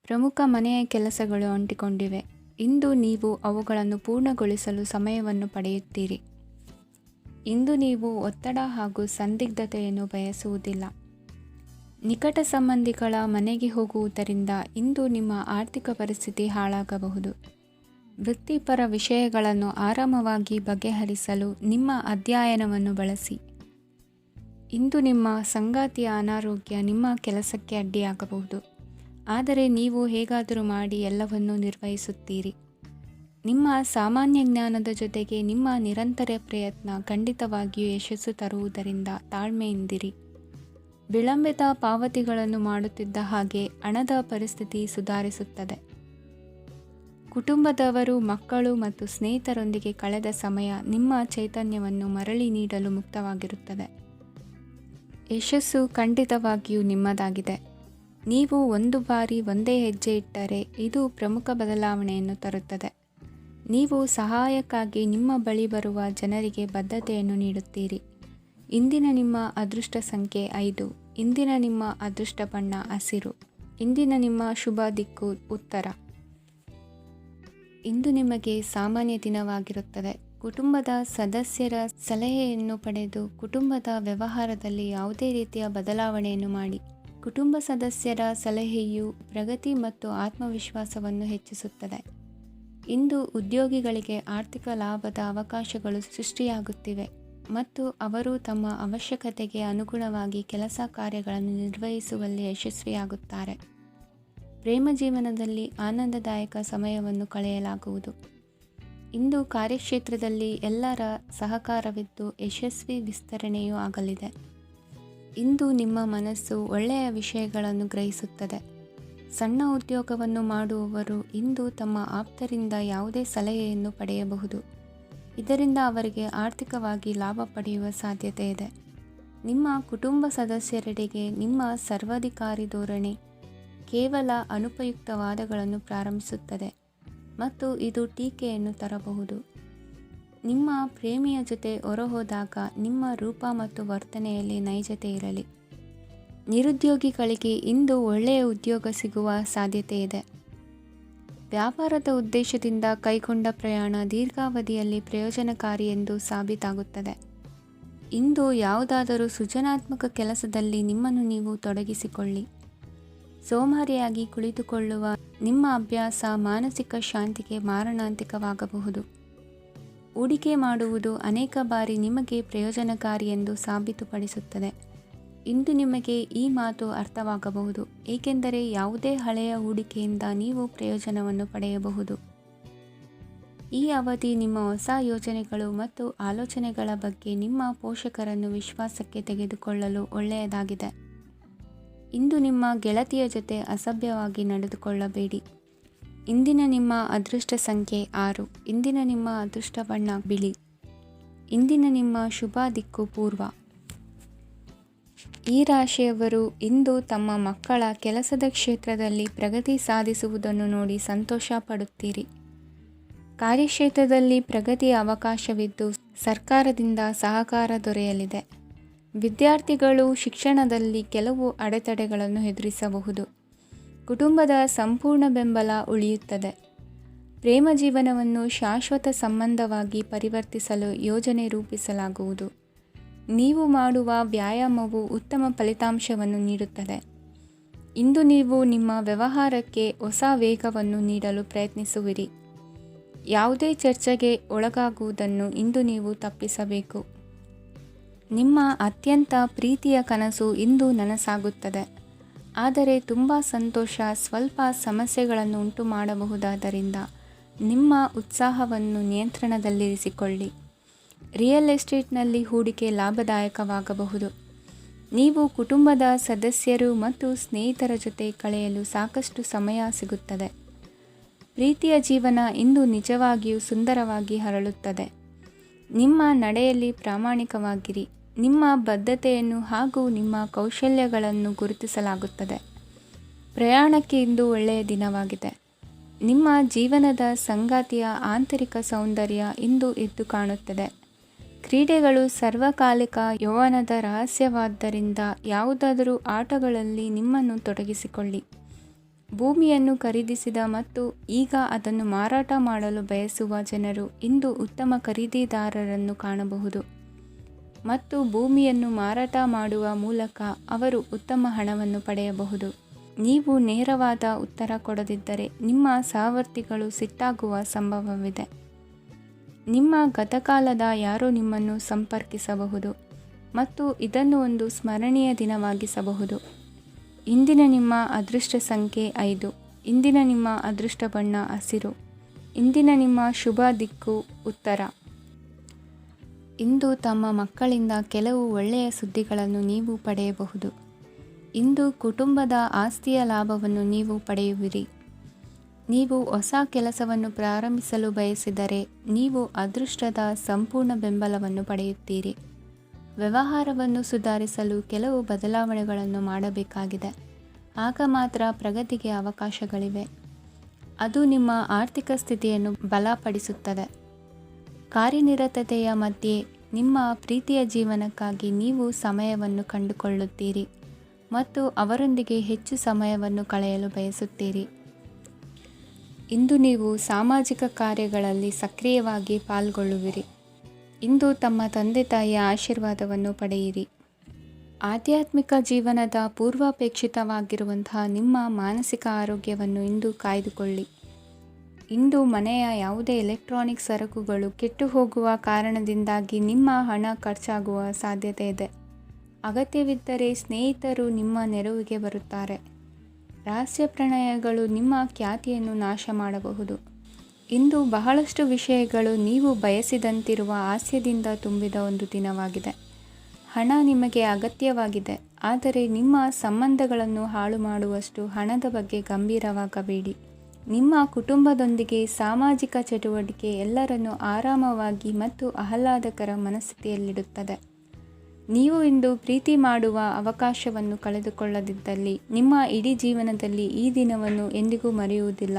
ಪ್ರಮುಖ ಮನೆಯ ಕೆಲಸಗಳು ಅಂಟಿಕೊಂಡಿವೆ. ಇಂದು ನೀವು ಅವುಗಳನ್ನು ಪೂರ್ಣಗೊಳಿಸಲು ಸಮಯವನ್ನು ಪಡೆಯುತ್ತೀರಿ. ಇಂದು ನೀವು ಒತ್ತಡ ಹಾಗೂ ಸಂದಿಗ್ಧತೆಯನ್ನು ಬಯಸುವುದಿಲ್ಲ. ನಿಕಟ ಸಂಬಂಧಿಗಳ ಮನೆಗೆ ಹೋಗುವುದರಿಂದ ಇಂದು ನಿಮ್ಮ ಆರ್ಥಿಕ ಪರಿಸ್ಥಿತಿ ಹಾಳಾಗಬಹುದು. ವೃತ್ತಿಪರ ವಿಷಯಗಳನ್ನು ಆರಾಮವಾಗಿ ಬಗೆಹರಿಸಲು ನಿಮ್ಮ ಅಧ್ಯಯನವನ್ನು ಬಳಸಿ. ಇಂದು ನಿಮ್ಮ ಸಂಗಾತಿಯ ಅನಾರೋಗ್ಯ ನಿಮ್ಮ ಕೆಲಸಕ್ಕೆ ಅಡ್ಡಿಯಾಗಬಹುದು, ಆದರೆ ನೀವು ಹೇಗಾದರೂ ಮಾಡಿ ಎಲ್ಲವನ್ನೂ ನಿರ್ವಹಿಸುತ್ತೀರಿ. ನಿಮ್ಮ ಸಾಮಾನ್ಯ ಜ್ಞಾನದ ಜೊತೆಗೆ ನಿಮ್ಮ ನಿರಂತರ ಪ್ರಯತ್ನ ಖಂಡಿತವಾಗಿಯೂ ಯಶಸ್ಸು ತರುವುದರಿಂದ ತಾಳ್ಮೆಯಿಂದಿರಿ. ವಿಳಂಬಿತ ಪಾವತಿಗಳನ್ನು ಮಾಡುತ್ತಿದ್ದ ಹಾಗೆ ಹಣದ ಪರಿಸ್ಥಿತಿ ಸುಧಾರಿಸುತ್ತದೆ. ಕುಟುಂಬದವರು, ಮಕ್ಕಳು ಮತ್ತು ಸ್ನೇಹಿತರೊಂದಿಗೆ ಕಳೆದ ಸಮಯ ನಿಮ್ಮ ಚೈತನ್ಯವನ್ನು ಮರಳಿ ನೀಡಲು ಮುಕ್ತವಾಗಿರುತ್ತದೆ. ಯಶಸ್ಸು ಖಂಡಿತವಾಗಿಯೂ ನಿಮ್ಮದಾಗಿದೆ. ನೀವು ಒಂದು ಬಾರಿ ಒಂದೇ ಹೆಜ್ಜೆ ಇಟ್ಟರೆ ಇದು ಪ್ರಮುಖ ಬದಲಾವಣೆಯನ್ನು ತರುತ್ತದೆ. ನೀವು ಸಹಾಯಕ್ಕಾಗಿ ನಿಮ್ಮ ಬಳಿ ಬರುವ ಜನರಿಗೆ ಬದ್ಧತೆಯನ್ನು ನೀಡುತ್ತೀರಿ. ಇಂದಿನ ನಿಮ್ಮ ಅದೃಷ್ಟ ಸಂಖ್ಯೆ 5. ಇಂದಿನ ನಿಮ್ಮ ಅದೃಷ್ಟ ಬಣ್ಣ ಹಸಿರು. ಇಂದಿನ ನಿಮ್ಮ ಶುಭ ದಿಕ್ಕು ಉತ್ತರ. ಇಂದು ನಿಮಗೆ ಸಾಮಾನ್ಯ ದಿನವಾಗಿರುತ್ತದೆ. ಕುಟುಂಬದ ಸದಸ್ಯರ ಸಲಹೆಯನ್ನು ಪಡೆದು ಕುಟುಂಬದ ವ್ಯವಹಾರದಲ್ಲಿ ಯಾವುದೇ ರೀತಿಯ ಬದಲಾವಣೆಯನ್ನು ಮಾಡಿ. ಕುಟುಂಬ ಸದಸ್ಯರ ಸಲಹೆಯು ಪ್ರಗತಿ ಮತ್ತು ಆತ್ಮವಿಶ್ವಾಸವನ್ನು ಹೆಚ್ಚಿಸುತ್ತದೆ. ಇಂದು ಉದ್ಯೋಗಿಗಳಿಗೆ ಆರ್ಥಿಕ ಲಾಭದ ಅವಕಾಶಗಳು ಸೃಷ್ಟಿಯಾಗುತ್ತಿವೆ ಮತ್ತು ಅವರು ತಮ್ಮ ಅವಶ್ಯಕತೆಗೆ ಅನುಗುಣವಾಗಿ ಕೆಲಸ ಕಾರ್ಯಗಳನ್ನು ನಿರ್ವಹಿಸುವಲ್ಲಿ ಯಶಸ್ವಿಯಾಗುತ್ತಾರೆ. ಪ್ರೇಮ ಜೀವನದಲ್ಲಿ ಆನಂದದಾಯಕ ಸಮಯವನ್ನು ಕಳೆಯಲಾಗುವುದು. ಇಂದು ಕಾರ್ಯಕ್ಷೇತ್ರದಲ್ಲಿ ಎಲ್ಲರ ಸಹಕಾರವಿದ್ದು ಯಶಸ್ವಿ ವಿಸ್ತರಣೆಯೂ ಆಗಲಿದೆ. ಇಂದು ನಿಮ್ಮ ಮನಸ್ಸು ಒಳ್ಳೆಯ ವಿಷಯಗಳನ್ನು ಗ್ರಹಿಸುತ್ತದೆ. ಸಣ್ಣ ಉದ್ಯೋಗವನ್ನು ಮಾಡುವವರು ಇಂದು ತಮ್ಮ ಆಪ್ತರಿಂದ ಯಾವುದೇ ಸಲಹೆಯನ್ನು ಪಡೆಯಬಹುದು. ಇದರಿಂದ ಅವರಿಗೆ ಆರ್ಥಿಕವಾಗಿ ಲಾಭ ಪಡೆಯುವ ಸಾಧ್ಯತೆ ಇದೆ. ನಿಮ್ಮ ಕುಟುಂಬ ಸದಸ್ಯರೆಡೆಗೆ ನಿಮ್ಮ ಸರ್ವಾಧಿಕಾರಿ ಧೋರಣೆ ಕೇವಲ ಅನುಪಯುಕ್ತ ವಾದಗಳನ್ನು ಪ್ರಾರಂಭಿಸುತ್ತದೆ ಮತ್ತು ಇದು ಟೀಕೆಯನ್ನು ತರಬಹುದು. ನಿಮ್ಮ ಪ್ರೇಮಿಯ ಜೊತೆ ಹೊರಹೋದಾಗ ನಿಮ್ಮ ರೂಪ ಮತ್ತು ವರ್ತನೆಯಲ್ಲಿ ನೈಜತೆ ಇರಲಿ. ನಿರುದ್ಯೋಗಿಗಳಿಗೆ ಇಂದು ಒಳ್ಳೆಯ ಉದ್ಯೋಗ ಸಿಗುವ ಸಾಧ್ಯತೆ ಇದೆ. ವ್ಯಾಪಾರದ ಉದ್ದೇಶದಿಂದ ಕೈಗೊಂಡ ಪ್ರಯಾಣ ದೀರ್ಘಾವಧಿಯಲ್ಲಿ ಪ್ರಯೋಜನಕಾರಿ ಎಂದು ಸಾಬೀತಾಗುತ್ತದೆ. ಇಂದು ಯಾವುದಾದರೂ ಸೃಜನಾತ್ಮಕ ಕೆಲಸದಲ್ಲಿ ನಿಮ್ಮನ್ನು ನೀವು ತೊಡಗಿಸಿಕೊಳ್ಳಿ. ಸೋಮಾರಿಯಾಗಿ ಕುಳಿತುಕೊಳ್ಳುವ ನಿಮ್ಮ ಅಭ್ಯಾಸ ಮಾನಸಿಕ ಶಾಂತಿಗೆ ಮಾರಣಾಂತಿಕವಾಗಬಹುದು. ಹೂಡಿಕೆ ಮಾಡುವುದು ಅನೇಕ ಬಾರಿ ನಿಮಗೆ ಪ್ರಯೋಜನಕಾರಿ ಎಂದು ಸಾಬೀತುಪಡಿಸುತ್ತದೆ. ಇಂದು ನಿಮಗೆ ಈ ಮಾತು ಅರ್ಥವಾಗಬಹುದು, ಏಕೆಂದರೆ ಯಾವುದೇ ಹಳೆಯ ಹೂಡಿಕೆಯಿಂದ ನೀವು ಪ್ರಯೋಜನವನ್ನು ಪಡೆಯಬಹುದು. ಈ ಅವಧಿ ನಿಮ್ಮ ಹೊಸ ಯೋಜನೆಗಳು ಮತ್ತು ಆಲೋಚನೆಗಳ ಬಗ್ಗೆ ನಿಮ್ಮ ಪೋಷಕರನ್ನು ವಿಶ್ವಾಸಕ್ಕೆ ತೆಗೆದುಕೊಳ್ಳಲು ಒಳ್ಳೆಯದಾಗಿದೆ. ಇಂದು ನಿಮ್ಮ ಗೆಳತಿಯ ಜೊತೆ ಅಸಭ್ಯವಾಗಿ ನಡೆದುಕೊಳ್ಳಬೇಡಿ. ಇಂದಿನ ನಿಮ್ಮ ಅದೃಷ್ಟ ಸಂಖ್ಯೆ 6. ಇಂದಿನ ನಿಮ್ಮ ಅದೃಷ್ಟ ಬಣ್ಣ ಬಿಳಿ. ಇಂದಿನ ನಿಮ್ಮ ಶುಭ ದಿಕ್ಕು ಪೂರ್ವ. ಈ ರಾಶಿಯವರು ಇಂದು ತಮ್ಮ ಮಕ್ಕಳ ಕೆಲಸದ ಕ್ಷೇತ್ರದಲ್ಲಿ ಪ್ರಗತಿ ಸಾಧಿಸುವುದನ್ನು ನೋಡಿ ಸಂತೋಷ ಪಡುತ್ತೀರಿ. ಕಾರ್ಯಕ್ಷೇತ್ರದಲ್ಲಿ ಪ್ರಗತಿಯ ಅವಕಾಶವಿದ್ದು ಸರ್ಕಾರದಿಂದ ಸಹಕಾರ ದೊರೆಯಲಿದೆ. ವಿದ್ಯಾರ್ಥಿಗಳು ಶಿಕ್ಷಣದಲ್ಲಿ ಕೆಲವು ಅಡೆತಡೆಗಳನ್ನು ಎದುರಿಸಬಹುದು. ಕುಟುಂಬದ ಸಂಪೂರ್ಣ ಬೆಂಬಲ ಉಳಿಯುತ್ತದೆ. ಪ್ರೇಮ ಜೀವನವನ್ನು ಶಾಶ್ವತ ಸಂಬಂಧವಾಗಿ ಪರಿವರ್ತಿಸಲು ಯೋಜನೆ ರೂಪಿಸಲಾಗುವುದು. ನೀವು ಮಾಡುವ ವ್ಯಾಯಾಮವು ಉತ್ತಮ ಫಲಿತಾಂಶವನ್ನು ನೀಡುತ್ತದೆ. ಇಂದು ನೀವು ನಿಮ್ಮ ವ್ಯವಹಾರಕ್ಕೆ ಹೊಸ ವೇಗವನ್ನು ನೀಡಲು ಪ್ರಯತ್ನಿಸುವಿರಿ. ಯಾವುದೇ ಚರ್ಚೆಗೆ ಒಳಗಾಗುವುದನ್ನು ಇಂದು ನೀವು ತಪ್ಪಿಸಬೇಕು. ನಿಮ್ಮ ಅತ್ಯಂತ ಪ್ರೀತಿಯ ಕನಸು ಇಂದು ನನಸಾಗುತ್ತದೆ. ಆದರೆ ತುಂಬ ಸಂತೋಷ ಸ್ವಲ್ಪ ಸಮಸ್ಯೆಗಳನ್ನು ಉಂಟು ಮಾಡಬಹುದಾದ್ದರಿಂದ ನಿಮ್ಮ ಉತ್ಸಾಹವನ್ನು ನಿಯಂತ್ರಣದಲ್ಲಿರಿಸಿಕೊಳ್ಳಿ. ರಿಯಲ್ ಎಸ್ಟೇಟ್ನಲ್ಲಿ ಹೂಡಿಕೆ ಲಾಭದಾಯಕವಾಗಬಹುದು. ನೀವು ಕುಟುಂಬದ ಸದಸ್ಯರು ಮತ್ತು ಸ್ನೇಹಿತರ ಜೊತೆ ಕಳೆಯಲು ಸಾಕಷ್ಟು ಸಮಯ ಸಿಗುತ್ತದೆ. ಪ್ರೀತಿಯ ಜೀವನ ಇಂದು ನಿಜವಾಗಿಯೂ ಸುಂದರವಾಗಿ ಹರಳುತ್ತದೆ. ನಿಮ್ಮ ನಡೆಯಲ್ಲಿ ಪ್ರಾಮಾಣಿಕವಾಗಿರಿ. ನಿಮ್ಮ ಬದ್ಧತೆಯನ್ನು ಹಾಗೂ ನಿಮ್ಮ ಕೌಶಲ್ಯಗಳನ್ನು ಗುರುತಿಸಲಾಗುತ್ತದೆ. ಪ್ರಯಾಣಕ್ಕೆ ಇಂದು ಒಳ್ಳೆಯ ದಿನವಾಗಿದೆ. ನಿಮ್ಮ ಜೀವನದ ಸಂಗಾತಿಯ ಆಂತರಿಕ ಸೌಂದರ್ಯ ಇಂದು ಎದ್ದು ಕಾಣುತ್ತದೆ. ಕ್ರೀಡೆಗಳು ಸರ್ವಕಾಲಿಕ ಯೌವನದ ರಹಸ್ಯವಾದ್ದರಿಂದ ಯಾವುದಾದರೂ ಆಟಗಳಲ್ಲಿ ನಿಮ್ಮನ್ನು ತೊಡಗಿಸಿಕೊಳ್ಳಿ. ಭೂಮಿಯನ್ನು ಖರೀದಿಸಿದ ಮತ್ತು ಈಗ ಅದನ್ನು ಮಾರಾಟ ಮಾಡಲು ಬಯಸುವ ಜನರು ಇಂದು ಉತ್ತಮ ಖರೀದಿದಾರರನ್ನು ಕಾಣಬಹುದು ಮತ್ತು ಭೂಮಿಯನ್ನು ಮಾರಾಟ ಮಾಡುವ ಮೂಲಕ ಅವರು ಉತ್ತಮ ಹಣವನ್ನು ಪಡೆಯಬಹುದು. ನೀವು ನೇರವಾದ ಉತ್ತರ ಕೊಡದಿದ್ದರೆ ನಿಮ್ಮ ಸಹವರ್ತಿಗಳು ಸಿಟ್ಟಾಗುವ ಸಂಭವವಿದೆ. ನಿಮ್ಮ ಗತಕಾಲದ ಯಾರೋ ನಿಮ್ಮನ್ನು ಸಂಪರ್ಕಿಸಬಹುದು ಮತ್ತು ಇದನ್ನು ಒಂದು ಸ್ಮರಣೀಯ ದಿನವಾಗಿಸಬಹುದು. ಇಂದಿನ ನಿಮ್ಮ ಅದೃಷ್ಟ ಸಂಖ್ಯೆ 5. ಇಂದಿನ ನಿಮ್ಮ ಅದೃಷ್ಟ ಬಣ್ಣ ಹಸಿರು. ಇಂದಿನ ನಿಮ್ಮ ಶುಭ ದಿಕ್ಕು ಉತ್ತರ. ಇಂದು ತಮ್ಮ ಮಕ್ಕಳಿಂದ ಕೆಲವು ಒಳ್ಳೆಯ ಸುದ್ದಿಗಳನ್ನು ನೀವು ಪಡೆಯಬಹುದು. ಇಂದು ಕುಟುಂಬದ ಆಸ್ತಿಯ ಲಾಭವನ್ನು ನೀವು ಪಡೆಯುವಿರಿ. ನೀವು ಹೊಸ ಕೆಲಸವನ್ನು ಪ್ರಾರಂಭಿಸಲು ಬಯಸಿದರೆ ನೀವು ಅದೃಷ್ಟದ ಸಂಪೂರ್ಣ ಬೆಂಬಲವನ್ನು ಪಡೆಯುತ್ತೀರಿ. ವ್ಯವಹಾರವನ್ನು ಸುಧಾರಿಸಲು ಕೆಲವು ಬದಲಾವಣೆಗಳನ್ನು ಮಾಡಬೇಕಾಗಿದೆ. ಆಗ ಮಾತ್ರ ಪ್ರಗತಿಗೆ ಅವಕಾಶಗಳಿವೆ. ಅದು ನಿಮ್ಮ ಆರ್ಥಿಕ ಸ್ಥಿತಿಯನ್ನು ಬಲಪಡಿಸುತ್ತದೆ. ಕಾರ್ಯನಿರತತೆಯ ಮಧ್ಯೆ ನಿಮ್ಮ ಪ್ರೀತಿಯ ಜೀವನಕ್ಕಾಗಿ ನೀವು ಸಮಯವನ್ನು ಕಂಡುಕೊಳ್ಳುತ್ತೀರಿ ಮತ್ತು ಅವರೊಂದಿಗೆ ಹೆಚ್ಚು ಸಮಯವನ್ನು ಕಳೆಯಲು ಬಯಸುತ್ತೀರಿ. ಇಂದು ನೀವು ಸಾಮಾಜಿಕ ಕಾರ್ಯಗಳಲ್ಲಿ ಸಕ್ರಿಯವಾಗಿ ಪಾಲ್ಗೊಳ್ಳುವಿರಿ. ಇಂದು ತಮ್ಮ ತಂದೆ ತಾಯಿಯ ಆಶೀರ್ವಾದವನ್ನು ಪಡೆಯಿರಿ. ಆಧ್ಯಾತ್ಮಿಕ ಜೀವನದ ಪೂರ್ವಾಪೇಕ್ಷಿತವಾಗಿರುವಂತಹ ನಿಮ್ಮ ಮಾನಸಿಕ ಆರೋಗ್ಯವನ್ನು ಇಂದು ಕಾಯ್ದುಕೊಳ್ಳಿ. ಇಂದು ಮನೆಯ ಯಾವುದೇ ಎಲೆಕ್ಟ್ರಾನಿಕ್ ಸರಕುಗಳು ಕೆಟ್ಟು ಹೋಗುವ ಕಾರಣದಿಂದಾಗಿ ನಿಮ್ಮ ಹಣ ಖರ್ಚಾಗುವ ಸಾಧ್ಯತೆ ಇದೆ. ಅಗತ್ಯವಿದ್ದರೆ ಸ್ನೇಹಿತರು ನಿಮ್ಮ ನೆರವಿಗೆ ಬರುತ್ತಾರೆ. ರಹಸ್ಯ ಪ್ರಣಯಗಳು ನಿಮ್ಮ ಖ್ಯಾತಿಯನ್ನು ನಾಶ ಮಾಡಬಹುದು. ಇಂದು ಬಹಳಷ್ಟು ವಿಷಯಗಳು ನೀವು ಬಯಸಿದಂತಿರುವ ಹಾಸ್ಯದಿಂದ ತುಂಬಿದ ಒಂದು ದಿನವಾಗಿದೆ. ಹಣ ನಿಮಗೆ ಅಗತ್ಯವಾಗಿದೆ, ಆದರೆ ನಿಮ್ಮ ಸಂಬಂಧಗಳನ್ನು ಹಾಳು ಮಾಡುವಷ್ಟು ಹಣದ ಬಗ್ಗೆ ಗಂಭೀರವಾಗಬೇಡಿ. ನಿಮ್ಮ ಕುಟುಂಬದೊಂದಿಗೆ ಸಾಮಾಜಿಕ ಚಟುವಟಿಕೆ ಎಲ್ಲರನ್ನೂ ಆರಾಮವಾಗಿ ಮತ್ತು ಆಹ್ಲಾದಕರ ಮನಸ್ಥಿತಿಯಲ್ಲಿಡುತ್ತದೆ. ನೀವು ಇಂದು ಪ್ರೀತಿ ಮಾಡುವ ಅವಕಾಶವನ್ನು ಕಳೆದುಕೊಳ್ಳದಿದ್ದಲ್ಲಿ ನಿಮ್ಮ ಇಡೀ ಜೀವನದಲ್ಲಿ ಈ ದಿನವನ್ನು ಎಂದಿಗೂ ಮರೆಯುವುದಿಲ್ಲ.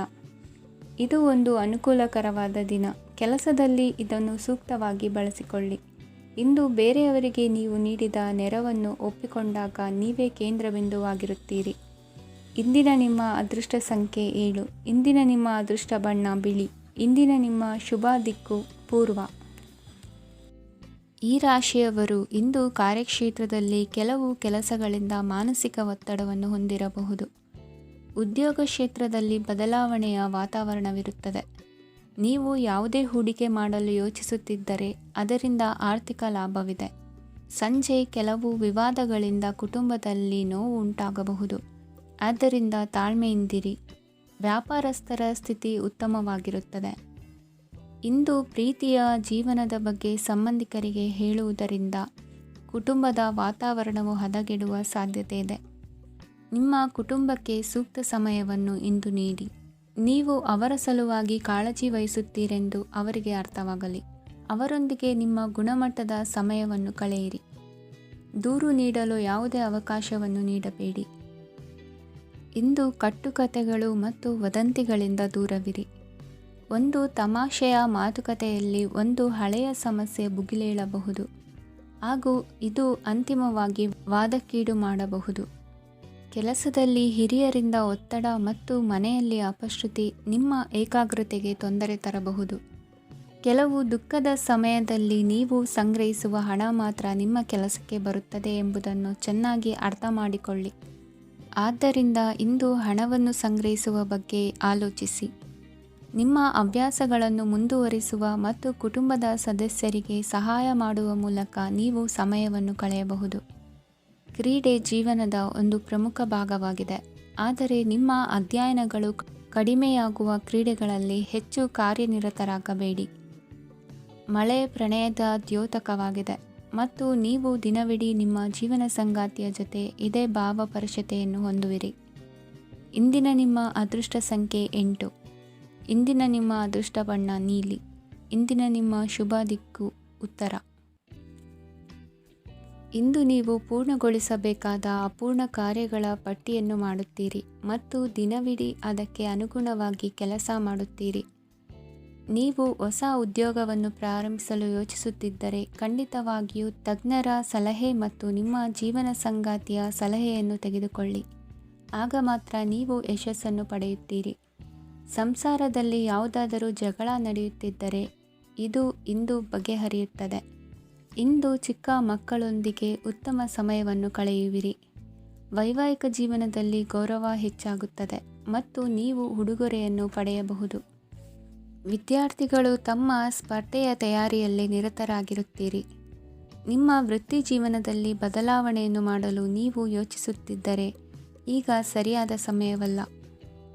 ಇದು ಒಂದು ಅನುಕೂಲಕರವಾದ ದಿನ. ಕೆಲಸದಲ್ಲಿ ಇದನ್ನು ಸೂಕ್ತವಾಗಿ ಬಳಸಿಕೊಳ್ಳಿ. ಇಂದು ಬೇರೆಯವರಿಗೆ ನೀವು ನೀಡಿದ ನೆರವನ್ನು ಒಪ್ಪಿಕೊಂಡಾಗ ನೀವೇ ಕೇಂದ್ರಬಿಂದುವಾಗಿರುತ್ತೀರಿ. ಇಂದಿನ ನಿಮ್ಮ ಅದೃಷ್ಟ ಸಂಖ್ಯೆ 7. ಇಂದಿನ ನಿಮ್ಮ ಅದೃಷ್ಟ ಬಣ್ಣ ಬಿಳಿ. ಇಂದಿನ ನಿಮ್ಮ ಶುಭ ದಿಕ್ಕು ಪೂರ್ವ. ಈ ರಾಶಿಯವರು ಇಂದು ಕಾರ್ಯಕ್ಷೇತ್ರದಲ್ಲಿ ಕೆಲವು ಕೆಲಸಗಳಿಂದ ಮಾನಸಿಕ ಒತ್ತಡವನ್ನು ಹೊಂದಿರಬಹುದು. ಉದ್ಯೋಗ ಕ್ಷೇತ್ರದಲ್ಲಿ ಬದಲಾವಣೆಯ ವಾತಾವರಣವಿರುತ್ತದೆ. ನೀವು ಯಾವುದೇ ಹೂಡಿಕೆ ಮಾಡಲು ಯೋಚಿಸುತ್ತಿದ್ದರೆ ಅದರಿಂದ ಆರ್ಥಿಕ ಲಾಭವಿದೆ. ಸಂಜೆ ಕೆಲವು ವಿವಾದಗಳಿಂದ ಕುಟುಂಬದಲ್ಲಿ ನೋವು ಉಂಟಾಗಬಹುದು. ಆದ್ದರಿಂದ ತಾಳ್ಮೆಯಿಂದಿರಿ. ವ್ಯಾಪಾರಸ್ಥರ ಸ್ಥಿತಿ ಉತ್ತಮವಾಗಿರುತ್ತದೆ. ಇಂದು ಪ್ರೀತಿಯ ಜೀವನದ ಬಗ್ಗೆ ಸಂಬಂಧಿಕರಿಗೆ ಹೇಳುವುದರಿಂದ ಕುಟುಂಬದ ವಾತಾವರಣವು ಹದಗೆಡುವ ಸಾಧ್ಯತೆ ಇದೆ. ನಿಮ್ಮ ಕುಟುಂಬಕ್ಕೆ ಸೂಕ್ತ ಸಮಯವನ್ನು ಇಂದು ನೀಡಿ. ನೀವು ಅವರ ಸಲುವಾಗಿ ಕಾಳಜಿ ವಹಿಸುತ್ತೀರೆಂದು ಅವರಿಗೆ ಅರ್ಥವಾಗಲಿ. ಅವರೊಂದಿಗೆ ನಿಮ್ಮ ಗುಣಮಟ್ಟದ ಸಮಯವನ್ನು ಕಳೆಯಿರಿ. ದೂರು ನೀಡಲು ಯಾವುದೇ ಅವಕಾಶವನ್ನು ನೀಡಬೇಡಿ. ಇಂದು ಕಟ್ಟುಕತೆಗಳು ಮತ್ತು ವದಂತಿಗಳಿಂದ ದೂರವಿರಿ. ಒಂದು ತಮಾಷೆಯ ಮಾತುಕತೆಯಲ್ಲಿ ಒಂದು ಹಳೆಯ ಸಮಸ್ಯೆ ಭುಗಿಲೇಳಬಹುದು ಹಾಗೂ ಇದು ಅಂತಿಮವಾಗಿ ವಾದಕ್ಕೀಡು ಮಾಡಬಹುದು. ಕೆಲಸದಲ್ಲಿ ಹಿರಿಯರಿಂದ ಒತ್ತಡ ಮತ್ತು ಮನೆಯಲ್ಲಿ ಅಪಶ್ರುತಿ ನಿಮ್ಮ ಏಕಾಗ್ರತೆಗೆ ತೊಂದರೆ ತರಬಹುದು. ಕೆಲವು ದುಃಖದ ಸಮಯದಲ್ಲಿ ನೀವು ಸಂಗ್ರಹಿಸುವ ಹಣ ಮಾತ್ರ ನಿಮ್ಮ ಕೆಲಸಕ್ಕೆ ಬರುತ್ತದೆ ಎಂಬುದನ್ನು ಚೆನ್ನಾಗಿ ಅರ್ಥ ಮಾಡಿಕೊಳ್ಳಿ. ಆದ್ದರಿಂದ ಇಂದು ಹಣವನ್ನು ಸಂಗ್ರಹಿಸುವ ಬಗ್ಗೆ ಆಲೋಚಿಸಿ. ನಿಮ್ಮ ಹವ್ಯಾಸಗಳನ್ನು ಮುಂದುವರಿಸುವ ಮತ್ತು ಕುಟುಂಬದ ಸದಸ್ಯರಿಗೆ ಸಹಾಯ ಮಾಡುವ ಮೂಲಕ ನೀವು ಸಮಯವನ್ನು ಕಳೆಯಬಹುದು. ಕ್ರೀಡೆ ಜೀವನದ ಒಂದು ಪ್ರಮುಖ ಭಾಗವಾಗಿದೆ, ಆದರೆ ನಿಮ್ಮ ಅಧ್ಯಯನಗಳು ಕಡಿಮೆಯಾಗುವ ಕ್ರೀಡೆಗಳಲ್ಲಿ ಹೆಚ್ಚು ಕಾರ್ಯನಿರತರಾಗಬೇಡಿ. ಮಳೆ ಪ್ರಣಯದ ದ್ಯೋತಕವಾಗಿದೆ ಮತ್ತು ನೀವು ದಿನವಿಡೀ ನಿಮ್ಮ ಜೀವನ ಸಂಗಾತಿಯ ಜೊತೆ ಇದೇ ಭಾವಪರಶತೆಯನ್ನು ಹೊಂದುವಿರಿ. ಇಂದಿನ ನಿಮ್ಮ ಅದೃಷ್ಟ ಸಂಖ್ಯೆ 8. ಇಂದಿನ ನಿಮ್ಮ ಅದೃಷ್ಟ ಬಣ್ಣ ನೀಲಿ. ಇಂದಿನ ನಿಮ್ಮ ಶುಭ ದಿಕ್ಕು ಉತ್ತರ. ಇಂದು ನೀವು ಪೂರ್ಣಗೊಳಿಸಬೇಕಾದ ಅಪೂರ್ಣ ಕಾರ್ಯಗಳ ಪಟ್ಟಿಯನ್ನು ಮಾಡುತ್ತೀರಿ ಮತ್ತು ದಿನವಿಡೀ ಅದಕ್ಕೆ ಅನುಗುಣವಾಗಿ ಕೆಲಸ ಮಾಡುತ್ತೀರಿ. ನೀವು ಹೊಸ ಉದ್ಯೋಗವನ್ನು ಪ್ರಾರಂಭಿಸಲು ಯೋಚಿಸುತ್ತಿದ್ದರೆ ಖಂಡಿತವಾಗಿಯೂ ತಜ್ಞರ ಸಲಹೆ ಮತ್ತು ನಿಮ್ಮ ಜೀವನ ಸಂಗಾತಿಯ ಸಲಹೆಯನ್ನು ತೆಗೆದುಕೊಳ್ಳಿ. ಆಗ ಮಾತ್ರ ನೀವು ಯಶಸ್ಸನ್ನು ಪಡೆಯುತ್ತೀರಿ. ಸಂಸಾರದಲ್ಲಿ ಯಾವುದಾದರೂ ಜಗಳ ನಡೆಯುತ್ತಿದ್ದರೆ ಇದು ಇಂದು ಬಗೆಹರಿಯುತ್ತದೆ. ಇಂದು ಚಿಕ್ಕ ಮಕ್ಕಳೊಂದಿಗೆ ಉತ್ತಮ ಸಮಯವನ್ನು ಕಳೆಯುವಿರಿ. ವೈವಾಹಿಕ ಜೀವನದಲ್ಲಿ ಗೌರವ ಹೆಚ್ಚಾಗುತ್ತದೆ ಮತ್ತು ನೀವು ಉಡುಗೊರೆಯನ್ನು ಪಡೆಯಬಹುದು. ವಿದ್ಯಾರ್ಥಿಗಳು ತಮ್ಮ ಸ್ಪರ್ಧೆಯ ತಯಾರಿಯಲ್ಲಿ ನಿರತರಾಗಿರುತ್ತೀರಿ. ನಿಮ್ಮ ವೃತ್ತಿ ಜೀವನದಲ್ಲಿ ಬದಲಾವಣೆಯನ್ನು ಮಾಡಲು ನೀವು ಯೋಚಿಸುತ್ತಿದ್ದರೆ ಈಗ ಸರಿಯಾದ ಸಮಯವಲ್ಲ.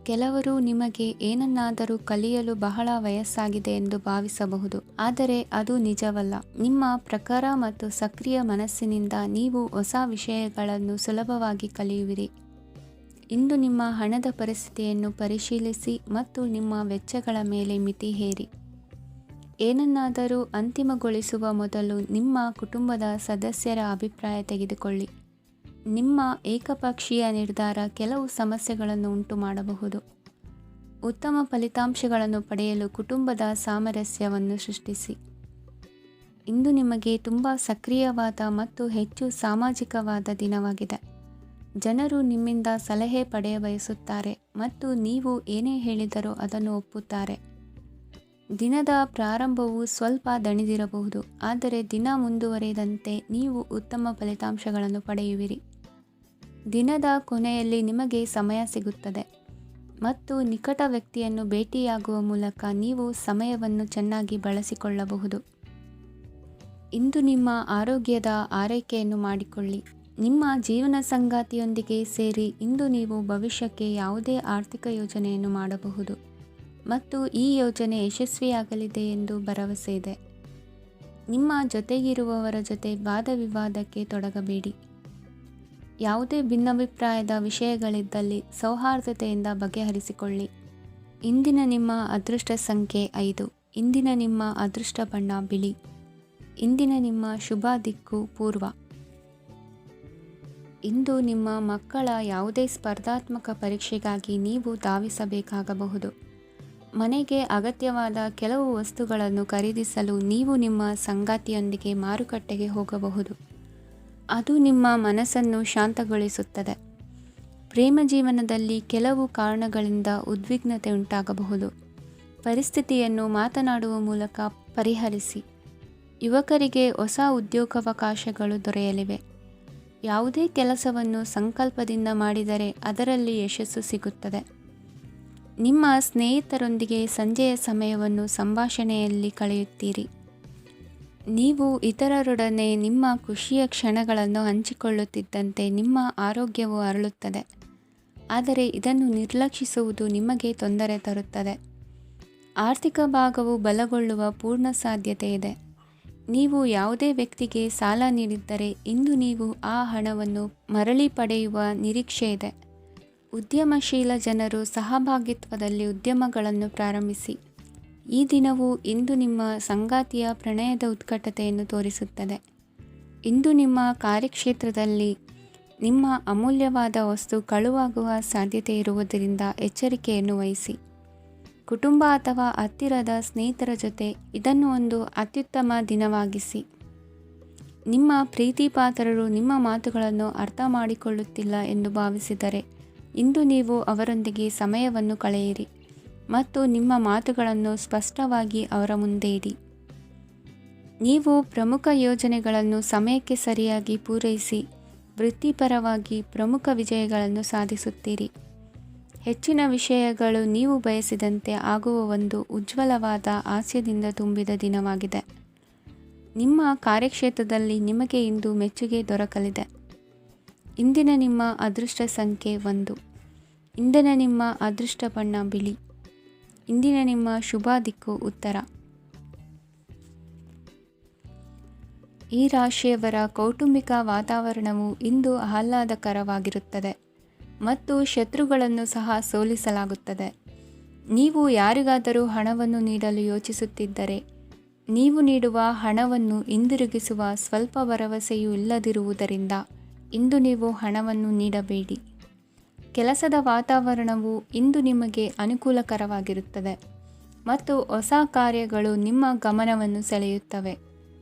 ಕೆಲವರು ನಿಮಗೆ ಏನನ್ನಾದರೂ ಕಲಿಯಲು ಬಹಳ ವಯಸ್ಸಾಗಿದೆ ಎಂದು ಭಾವಿಸಬಹುದು, ಆದರೆ ಅದು ನಿಜವಲ್ಲ. ನಿಮ್ಮ ಪ್ರಖರ ಮತ್ತು ಸಕ್ರಿಯ ಮನಸ್ಸಿನಿಂದ ನೀವು ಹೊಸ ವಿಷಯಗಳನ್ನು ಸುಲಭವಾಗಿ ಕಲಿಯುವಿರಿ. ಇಂದು ನಿಮ್ಮ ಹಣದ ಪರಿಸ್ಥಿತಿಯನ್ನು ಪರಿಶೀಲಿಸಿ ಮತ್ತು ನಿಮ್ಮ ವೆಚ್ಚಗಳ ಮೇಲೆ ಮಿತಿ ಹೇರಿ. ಏನನ್ನಾದರೂ ಅಂತಿಮಗೊಳಿಸುವ ಮೊದಲು ನಿಮ್ಮ ಕುಟುಂಬದ ಸದಸ್ಯರ ಅಭಿಪ್ರಾಯ ತೆಗೆದುಕೊಳ್ಳಿ. ನಿಮ್ಮ ಏಕಪಕ್ಷೀಯ ನಿರ್ಧಾರ ಕೆಲವು ಸಮಸ್ಯೆಗಳನ್ನು ಉಂಟು ಮಾಡಬಹುದು. ಉತ್ತಮ ಫಲಿತಾಂಶಗಳನ್ನು ಪಡೆಯಲು ಕುಟುಂಬದ ಸಾಮರಸ್ಯವನ್ನು ಸೃಷ್ಟಿಸಿ. ಇಂದು ನಿಮಗೆ ತುಂಬ ಸಕ್ರಿಯವಾದ ಮತ್ತು ಹೆಚ್ಚು ಸಾಮಾಜಿಕವಾದ ದಿನವಾಗಿದೆ. ಜನರು ನಿಮ್ಮಿಂದ ಸಲಹೆ ಪಡೆಯಬಯಸುತ್ತಾರೆ ಮತ್ತು ನೀವು ಏನೇ ಹೇಳಿದರೂ ಅದನ್ನು ಒಪ್ಪುತ್ತಾರೆ. ದಿನದ ಪ್ರಾರಂಭವು ಸ್ವಲ್ಪ ದಣಿದಿರಬಹುದು, ಆದರೆ ದಿನ ಮುಂದುವರಿದಂತೆ ನೀವು ಉತ್ತಮ ಫಲಿತಾಂಶಗಳನ್ನು ಪಡೆಯುವಿರಿ. ದಿನದ ಕೊನೆಯಲ್ಲಿ ನಿಮಗೆ ಸಮಯ ಸಿಗುತ್ತದೆ ಮತ್ತು ನಿಕಟ ವ್ಯಕ್ತಿಯನ್ನು ಭೇಟಿಯಾಗುವ ಮೂಲಕ ನೀವು ಸಮಯವನ್ನು ಚೆನ್ನಾಗಿ ಬಳಸಿಕೊಳ್ಳಬಹುದು. ಇಂದು ನಿಮ್ಮ ಆರೋಗ್ಯದ ಆರೈಕೆಯನ್ನು ಮಾಡಿಕೊಳ್ಳಿ. ನಿಮ್ಮ ಜೀವನ ಸಂಗಾತಿಯೊಂದಿಗೆ ಸೇರಿ ಇಂದು ನೀವು ಭವಿಷ್ಯಕ್ಕೆ ಯಾವುದೇ ಆರ್ಥಿಕ ಯೋಜನೆಯನ್ನು ಮಾಡಬಹುದು ಮತ್ತು ಈ ಯೋಜನೆ ಯಶಸ್ವಿಯಾಗಲಿದೆ ಎಂದು ಭರವಸೆ ಇದೆ. ನಿಮ್ಮ ಜೊತೆಗಿರುವವರ ಜೊತೆ ವಾದ ವಿವಾದಕ್ಕೆ ತೊಡಗಬೇಡಿ. ಯಾವುದೇ ಭಿನ್ನಾಭಿಪ್ರಾಯದ ವಿಷಯಗಳಿದ್ದಲ್ಲಿ ಸೌಹಾರ್ದತೆಯಿಂದ ಬಗೆಹರಿಸಿಕೊಳ್ಳಿ. ಇಂದಿನ ನಿಮ್ಮ ಅದೃಷ್ಟ ಸಂಖ್ಯೆ 5. ಇಂದಿನ ನಿಮ್ಮ ಅದೃಷ್ಟ ಬಣ್ಣ ಬಿಳಿ. ಇಂದಿನ ನಿಮ್ಮ ಶುಭ ದಿಕ್ಕು ಪೂರ್ವ. ಇಂದು ನಿಮ್ಮ ಮಕ್ಕಳ ಯಾವುದೇ ಸ್ಪರ್ಧಾತ್ಮಕ ಪರೀಕ್ಷೆಗಾಗಿ ನೀವು ಧಾವಿಸಬೇಕಾಗಬಹುದು. ಮನೆಗೆ ಅಗತ್ಯವಾದ ಕೆಲವು ವಸ್ತುಗಳನ್ನು ಖರೀದಿಸಲು ನೀವು ನಿಮ್ಮ ಸಂಗಾತಿಯೊಂದಿಗೆ ಮಾರುಕಟ್ಟೆಗೆ ಹೋಗಬಹುದು. ಅದು ನಿಮ್ಮ ಮನಸ್ಸನ್ನು ಶಾಂತಗೊಳಿಸುತ್ತದೆ. ಪ್ರೇಮ ಜೀವನದಲ್ಲಿ ಕೆಲವು ಕಾರಣಗಳಿಂದ ಉದ್ವಿಗ್ನತೆ ಉಂಟಾಗಬಹುದು. ಪರಿಸ್ಥಿತಿಯನ್ನು ಮಾತನಾಡುವ ಮೂಲಕ ಪರಿಹರಿಸಿ. ಯುವಕರಿಗೆ ಹೊಸ ಉದ್ಯೋಗಾವಕಾಶಗಳು ದೊರೆಯಲಿವೆ. ಯಾವುದೇ ಕೆಲಸವನ್ನು ಸಂಕಲ್ಪದಿಂದ ಮಾಡಿದರೆ ಅದರಲ್ಲಿ ಯಶಸ್ಸು ಸಿಗುತ್ತದೆ. ನಿಮ್ಮ ಸ್ನೇಹಿತರೊಂದಿಗೆ ಸಂಜೆಯ ಸಮಯವನ್ನು ಸಂಭಾಷಣೆಯಲ್ಲಿ ಕಳೆಯುತ್ತೀರಿ. ನೀವು ಇತರರೊಡನೆ ನಿಮ್ಮ ಖುಷಿಯ ಕ್ಷಣಗಳನ್ನು ಹಂಚಿಕೊಳ್ಳುತ್ತಿದ್ದಂತೆ ನಿಮ್ಮ ಆರೋಗ್ಯವು ಅರಳುತ್ತದೆ, ಆದರೆ ಇದನ್ನು ನಿರ್ಲಕ್ಷಿಸುವುದು ನಿಮಗೆ ತೊಂದರೆ ತರುತ್ತದೆ. ಆರ್ಥಿಕ ಭಾಗವು ಬಲಗೊಳ್ಳುವ ಪೂರ್ಣ ಸಾಧ್ಯತೆ ಇದೆ. ನೀವು ಯಾವುದೇ ವ್ಯಕ್ತಿಗೆ ಸಾಲ ನೀಡಿದ್ದರೆ ಇಂದು ನೀವು ಆ ಹಣವನ್ನು ಮರಳಿ ಪಡೆಯುವ ನಿರೀಕ್ಷೆ ಇದೆ. ಉದ್ಯಮಶೀಲ ಜನರು ಸಹಭಾಗಿತ್ವದಲ್ಲಿ ಉದ್ಯಮಗಳನ್ನು ಪ್ರಾರಂಭಿಸಿ. ಈ ದಿನವು ಇಂದು ನಿಮ್ಮ ಸಂಗಾತಿಯ ಪ್ರಣಯದ ಉತ್ಕಟತೆಯನ್ನು ತೋರಿಸುತ್ತದೆ. ಇಂದು ನಿಮ್ಮ ಕಾರ್ಯಕ್ಷೇತ್ರದಲ್ಲಿ ನಿಮ್ಮ ಅಮೂಲ್ಯವಾದ ವಸ್ತು ಕಳುವಾಗುವ ಸಾಧ್ಯತೆ ಇರುವುದರಿಂದ ಎಚ್ಚರಿಕೆಯನ್ನು ವಹಿಸಿ. ಕುಟುಂಬ ಅಥವಾ ಹತ್ತಿರದ ಸ್ನೇಹಿತರ ಜೊತೆ ಇದನ್ನು ಒಂದು ಅತ್ಯುತ್ತಮ ದಿನವಾಗಿಸಿ. ನಿಮ್ಮ ಪ್ರೀತಿಪಾತ್ರರು ನಿಮ್ಮ ಮಾತುಗಳನ್ನು ಅರ್ಥ ಮಾಡಿಕೊಳ್ಳುತ್ತಿಲ್ಲ ಎಂದು ಭಾವಿಸಿದರೆ ಇಂದು ನೀವು ಅವರೊಂದಿಗೆ ಸಮಯವನ್ನು ಕಳೆಯಿರಿ ಮತ್ತು ನಿಮ್ಮ ಮಾತುಗಳನ್ನು ಸ್ಪಷ್ಟವಾಗಿ ಅವರ ಮುಂದೆ ಇಡಿ. ನೀವು ಪ್ರಮುಖ ಯೋಜನೆಗಳನ್ನು ಸಮಯಕ್ಕೆ ಸರಿಯಾಗಿ ಪೂರೈಸಿ ವೃತ್ತಿಪರವಾಗಿ ಪ್ರಮುಖ ವಿಜಯಗಳನ್ನು ಸಾಧಿಸುತ್ತೀರಿ. ಹೆಚ್ಚಿನ ವಿಷಯಗಳು ನೀವು ಬಯಸಿದಂತೆ ಆಗುವ ಒಂದು ಉಜ್ವಲವಾದ ಹಾಸ್ಯದಿಂದ ತುಂಬಿದ ದಿನವಾಗಿದೆ. ನಿಮ್ಮ ಕಾರ್ಯಕ್ಷೇತ್ರದಲ್ಲಿ ನಿಮಗೆ ಇಂದು ಮೆಚ್ಚುಗೆ ದೊರಕಲಿದೆ. ಇಂದಿನ ನಿಮ್ಮ ಅದೃಷ್ಟ ಸಂಖ್ಯೆ 1. ಇಂದಿನ ನಿಮ್ಮ ಅದೃಷ್ಟ ಬಣ್ಣ ಬಿಳಿ. ಇಂದಿನ ನಿಮ್ಮ ಶುಭ ದಿಕ್ಕು ಉತ್ತರ. ಈ ರಾಶಿಯವರ ಕೌಟುಂಬಿಕ ವಾತಾವರಣವು ಇಂದು ಆಹ್ಲಾದಕರವಾಗಿರುತ್ತದೆ ಮತ್ತು ಶತ್ರುಗಳನ್ನು ಸಹ ಸೋಲಿಸಲಾಗುತ್ತದೆ. ನೀವು ಯಾರಿಗಾದರೂ ಹಣವನ್ನು ನೀಡಲು ಯೋಚಿಸುತ್ತಿದ್ದರೆ ನೀವು ನೀಡುವ ಹಣವನ್ನು ಹಿಂದಿರುಗಿಸುವ ಸ್ವಲ್ಪ ಭರವಸೆಯೂ ಇಲ್ಲದಿರುವುದರಿಂದ ಇಂದು ನೀವು ಹಣವನ್ನು ನೀಡಬೇಡಿ. ಕೆಲಸದ ವಾತಾವರಣವು ಇಂದು ನಿಮಗೆ ಅನುಕೂಲಕರವಾಗಿರುತ್ತದೆ ಮತ್ತು ಹೊಸ ಕಾರ್ಯಗಳು ನಿಮ್ಮ ಗಮನವನ್ನು ಸೆಳೆಯುತ್ತವೆ.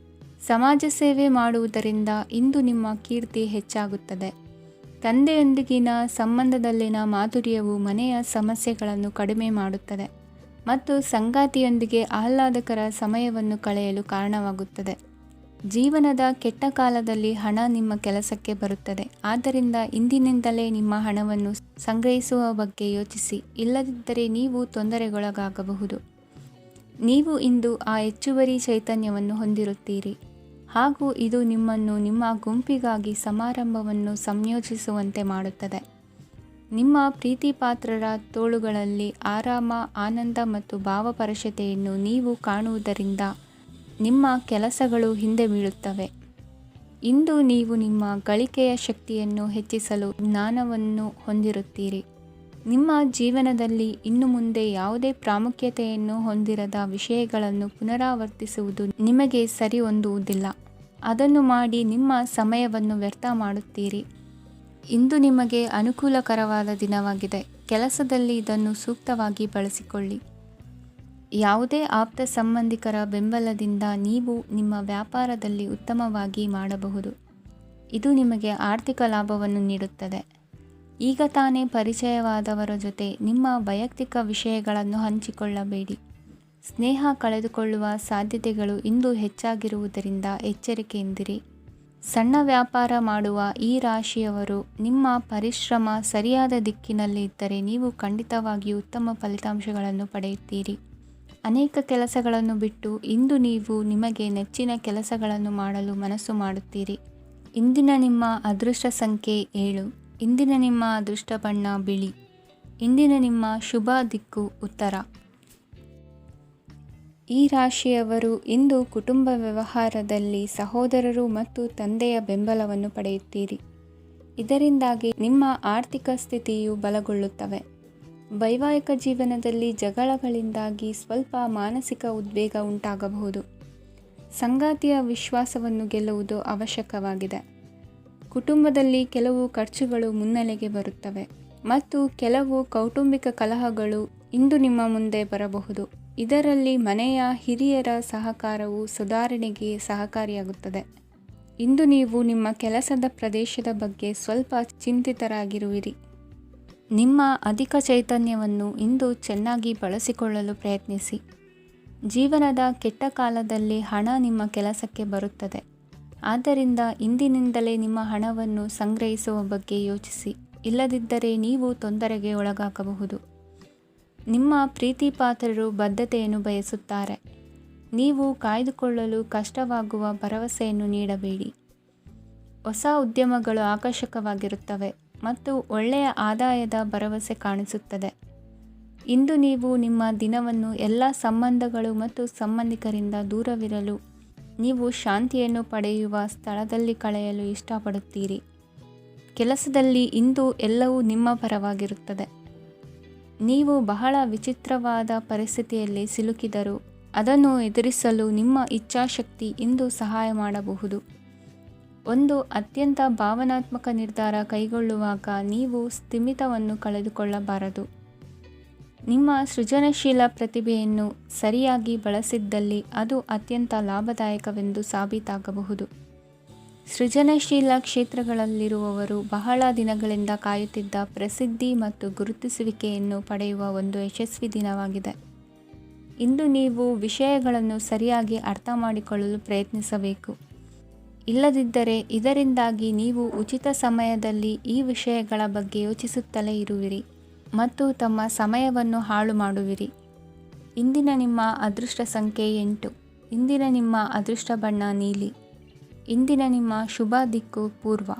ಸಮಾಜ ಸೇವೆ ಮಾಡುವುದರಿಂದ ಇಂದು ನಿಮ್ಮ ಕೀರ್ತಿ ಹೆಚ್ಚಾಗುತ್ತದೆ. ತಂದೆಯೊಂದಿಗಿನ ಸಂಬಂಧದಲ್ಲಿನ ಮಾಧುರ್ಯವು ಮನೆಯ ಸಮಸ್ಯೆಗಳನ್ನು ಕಡಿಮೆ ಮಾಡುತ್ತದೆ ಮತ್ತು ಸಂಗಾತಿಯೊಂದಿಗೆ ಆಹ್ಲಾದಕರ ಸಮಯವನ್ನು ಕಳೆಯಲು ಕಾರಣವಾಗುತ್ತದೆ. ಜೀವನದ ಕೆಟ್ಟ ಕಾಲದಲ್ಲಿ ಹಣ ನಿಮ್ಮ ಕೆಲಸಕ್ಕೆ ಬರುತ್ತದೆ. ಆದ್ದರಿಂದ ಇಂದಿನಿಂದಲೇ ನಿಮ್ಮ ಹಣವನ್ನು ಸಂಗ್ರಹಿಸುವ ಬಗ್ಗೆ ಯೋಚಿಸಿ, ಇಲ್ಲದಿದ್ದರೆ ನೀವು ತೊಂದರೆಗೊಳಗಾಗಬಹುದು. ನೀವು ಇಂದು ಆ ಹೆಚ್ಚುವರಿ ಚೈತನ್ಯವನ್ನು ಹೊಂದಿರುತ್ತೀರಿ ಹಾಗೂ ಇದು ನಿಮ್ಮನ್ನು ನಿಮ್ಮ ಗುಂಪಿಗಾಗಿ ಸಮಾರಂಭವನ್ನು ಸಂಯೋಜಿಸುವಂತೆ ಮಾಡುತ್ತದೆ. ನಿಮ್ಮ ಪ್ರೀತಿಪಾತ್ರರ ತೋಳುಗಳಲ್ಲಿ ಆರಾಮ, ಆನಂದ ಮತ್ತು ಭಾವಪರಶತೆಯನ್ನು ನೀವು ಕಾಣುವುದರಿಂದ ನಿಮ್ಮ ಕೆಲಸಗಳು ಹಿಂದೆ ಬೀಳುತ್ತವೆ. ಇಂದು ನೀವು ನಿಮ್ಮ ಗಳಿಕೆಯ ಶಕ್ತಿಯನ್ನು ಹೆಚ್ಚಿಸಲು ಜ್ಞಾನವನ್ನು ಹೊಂದಿರುತ್ತೀರಿ. ನಿಮ್ಮ ಜೀವನದಲ್ಲಿ ಇನ್ನು ಮುಂದೆ ಯಾವುದೇ ಪ್ರಾಮುಖ್ಯತೆಯನ್ನು ಹೊಂದಿರದ ವಿಷಯಗಳನ್ನು ಪುನರಾವರ್ತಿಸುವುದು ನಿಮಗೆ ಸರಿ ಹೊಂದುವುದಿಲ್ಲ. ಅದನ್ನು ಮಾಡಿ ನಿಮ್ಮ ಸಮಯವನ್ನು ವ್ಯರ್ಥ ಮಾಡುತ್ತೀರಿ. ಇಂದು ನಿಮಗೆ ಅನುಕೂಲಕರವಾದ ದಿನವಾಗಿದೆ. ಕೆಲಸದಲ್ಲಿ ಇದನ್ನು ಸೂಕ್ತವಾಗಿ ಬಳಸಿಕೊಳ್ಳಿ. ಯಾವುದೇ ಆಪ್ತ ಸಂಬಂಧಿಕರ ಬೆಂಬಲದಿಂದ ನೀವು ನಿಮ್ಮ ವ್ಯಾಪಾರದಲ್ಲಿ ಉತ್ತಮವಾಗಿ ಮಾಡಬಹುದು. ಇದು ನಿಮಗೆ ಆರ್ಥಿಕ ಲಾಭವನ್ನು ನೀಡುತ್ತದೆ. ಈಗ ತಾನೇ ಪರಿಚಯವಾದವರ ಜೊತೆ ನಿಮ್ಮ ವೈಯಕ್ತಿಕ ವಿಷಯಗಳನ್ನು ಹಂಚಿಕೊಳ್ಳಬೇಡಿ. ಸ್ನೇಹ ಕಳೆದುಕೊಳ್ಳುವ ಸಾಧ್ಯತೆಗಳು ಇಂದು ಹೆಚ್ಚಾಗಿರುವುದರಿಂದ ಎಚ್ಚರಿಕೆಯಿಂದಿರಿ. ಸಣ್ಣ ವ್ಯಾಪಾರ ಮಾಡುವ ಈ ರಾಶಿಯವರು ನಿಮ್ಮ ಪರಿಶ್ರಮ ಸರಿಯಾದ ದಿಕ್ಕಿನಲ್ಲಿ ಇದ್ದರೆ ನೀವು ಖಂಡಿತವಾಗಿಯೂ ಉತ್ತಮ ಫಲಿತಾಂಶಗಳನ್ನು ಪಡೆಯುತ್ತೀರಿ. ಅನೇಕ ಕೆಲಸಗಳನ್ನು ಬಿಟ್ಟು ಇಂದು ನೀವು ನಿಮಗೆ ನೆಚ್ಚಿನ ಕೆಲಸಗಳನ್ನು ಮಾಡಲು ಮನಸ್ಸು ಮಾಡುತ್ತೀರಿ. ಇಂದಿನ ನಿಮ್ಮ ಅದೃಷ್ಟ ಸಂಖ್ಯೆ 7. ಇಂದಿನ ನಿಮ್ಮ ಅದೃಷ್ಟ ಬಣ್ಣ ಬಿಳಿ. ಇಂದಿನ ನಿಮ್ಮ ಶುಭ ದಿಕ್ಕು ಉತ್ತರ. ಈ ರಾಶಿಯವರು ಇಂದು ಕುಟುಂಬ ವ್ಯವಹಾರದಲ್ಲಿ ಸಹೋದರರು ಮತ್ತು ತಂದೆಯ ಬೆಂಬಲವನ್ನು ಪಡೆಯುತ್ತೀರಿ. ಇದರಿಂದಾಗಿ ನಿಮ್ಮ ಆರ್ಥಿಕ ಸ್ಥಿತಿಯು ಬಲಗೊಳ್ಳುತ್ತವೆ. ವೈವಾಹಿಕ ಜೀವನದಲ್ಲಿ ಜಗಳಗಳಿಂದಾಗಿ ಸ್ವಲ್ಪ ಮಾನಸಿಕ ಉದ್ವೇಗ ಉಂಟಾಗಬಹುದು. ಸಂಗಾತಿಯ ವಿಶ್ವಾಸವನ್ನು ಗೆಲ್ಲುವುದು ಅವಶ್ಯಕವಾಗಿದೆ. ಕುಟುಂಬದಲ್ಲಿ ಕೆಲವು ಖರ್ಚುಗಳು ಮುನ್ನೆಲೆಗೆ ಬರುತ್ತವೆ ಮತ್ತು ಕೆಲವು ಕೌಟುಂಬಿಕ ಕಲಹಗಳು ಇಂದು ನಿಮ್ಮ ಮುಂದೆ ಬರಬಹುದು. ಇದರಲ್ಲಿ ಮನೆಯ ಹಿರಿಯರ ಸಹಕಾರವು ಸುಧಾರಣೆಗೆ ಸಹಕಾರಿಯಾಗುತ್ತದೆ. ಇಂದು ನೀವು ನಿಮ್ಮ ಕೆಲಸದ ಪ್ರದೇಶದ ಬಗ್ಗೆ ಸ್ವಲ್ಪ ಚಿಂತಿತರಾಗಿರುವಿರಿ. ನಿಮ್ಮ ಅಧಿಕ ಚೈತನ್ಯವನ್ನು ಇಂದು ಚೆನ್ನಾಗಿ ಬಳಸಿಕೊಳ್ಳಲು ಪ್ರಯತ್ನಿಸಿ. ಜೀವನದ ಕೆಟ್ಟ ಕಾಲದಲ್ಲಿ ಹಣ ನಿಮ್ಮ ಕೆಲಸಕ್ಕೆ ಬರುತ್ತದೆ. ಆದ್ದರಿಂದ ಇಂದಿನಿಂದಲೇ ನಿಮ್ಮ ಹಣವನ್ನು ಸಂಗ್ರಹಿಸುವ ಬಗ್ಗೆ ಯೋಚಿಸಿ, ಇಲ್ಲದಿದ್ದರೆ ನೀವು ತೊಂದರೆಗೆ ಒಳಗಾಗಬಹುದು. ನಿಮ್ಮ ಪ್ರೀತಿಪಾತ್ರರು ಬದ್ಧತೆಯನ್ನು ಬಯಸುತ್ತಾರೆ. ನೀವು ಕಾಯ್ದುಕೊಳ್ಳಲು ಕಷ್ಟವಾಗುವ ಭರವಸೆಯನ್ನು ನೀಡಬೇಡಿ. ಹೊಸ ಉದ್ಯಮಗಳು ಆಕರ್ಷಕವಾಗಿರುತ್ತವೆ ಮತ್ತು ಒಳ್ಳೆಯ ಆದಾಯದ ಭರವಸೆ ಕಾಣಿಸುತ್ತದೆ. ಇಂದು ನೀವು ನಿಮ್ಮ ದಿನವನ್ನು ಎಲ್ಲ ಸಂಬಂಧಗಳು ಮತ್ತು ಸಂಬಂಧಿಕರಿಂದ ದೂರವಿರಲು ನೀವು ಶಾಂತಿಯನ್ನು ಪಡೆಯುವ ಸ್ಥಳದಲ್ಲಿ ಕಳೆಯಲು ಇಷ್ಟಪಡುತ್ತೀರಿ. ಕೆಲಸದಲ್ಲಿ ಇಂದು ಎಲ್ಲವೂ ನಿಮ್ಮ ಪರವಾಗಿರುತ್ತದೆ. ನೀವು ಬಹಳ ವಿಚಿತ್ರವಾದ ಪರಿಸ್ಥಿತಿಯಲ್ಲಿ ಸಿಲುಕಿದರೂ ಅದನ್ನು ಎದುರಿಸಲು ನಿಮ್ಮ ಇಚ್ಛಾಶಕ್ತಿ ಇಂದು ಸಹಾಯ ಮಾಡಬಹುದು. ಒಂದು ಅತ್ಯಂತ ಭಾವನಾತ್ಮಕ ನಿರ್ಧಾರ ಕೈಗೊಳ್ಳುವಾಗ ನೀವು ಸ್ಥಿಮಿತವನ್ನು ಕಳೆದುಕೊಳ್ಳಬಾರದು. ನಿಮ್ಮ ಸೃಜನಶೀಲ ಪ್ರತಿಭೆಯನ್ನು ಸರಿಯಾಗಿ ಬಳಸಿದ್ದಲ್ಲಿ ಅದು ಅತ್ಯಂತ ಲಾಭದಾಯಕವೆಂದು ಸಾಬೀತಾಗಬಹುದು. ಸೃಜನಶೀಲ ಕ್ಷೇತ್ರಗಳಲ್ಲಿರುವವರು ಬಹಳ ದಿನಗಳಿಂದ ಕಾಯುತ್ತಿದ್ದ ಪ್ರಸಿದ್ಧಿ ಮತ್ತು ಗುರುತಿಸುವಿಕೆಯನ್ನು ಪಡೆಯುವ ಒಂದು ಯಶಸ್ವಿ ದಿನವಾಗಿದೆ. ಇಂದು ನೀವು ವಿಷಯಗಳನ್ನು ಸರಿಯಾಗಿ ಅರ್ಥ ಮಾಡಿಕೊಳ್ಳಲು ಪ್ರಯತ್ನಿಸಬೇಕು. ಇಲ್ಲದಿದ್ದರೆ ಇದರಿಂದಾಗಿ ನೀವು ಉಚಿತ ಸಮಯದಲ್ಲಿ ಈ ವಿಷಯಗಳ ಬಗ್ಗೆ ಯೋಚಿಸುತ್ತಲೇ ಇರುವಿರಿ ಮತ್ತು ತಮ್ಮ ಸಮಯವನ್ನು ಹಾಳು ಮಾಡುವಿರಿ. ಇಂದಿನ ನಿಮ್ಮ ಅದೃಷ್ಟ ಸಂಖ್ಯೆ 8. ಇಂದಿನ ನಿಮ್ಮ ಅದೃಷ್ಟ ಬಣ್ಣ ನೀಲಿ. ಇಂದಿನ ನಿಮ್ಮ ಶುಭ ದಿಕ್ಕು ಪೂರ್ವ.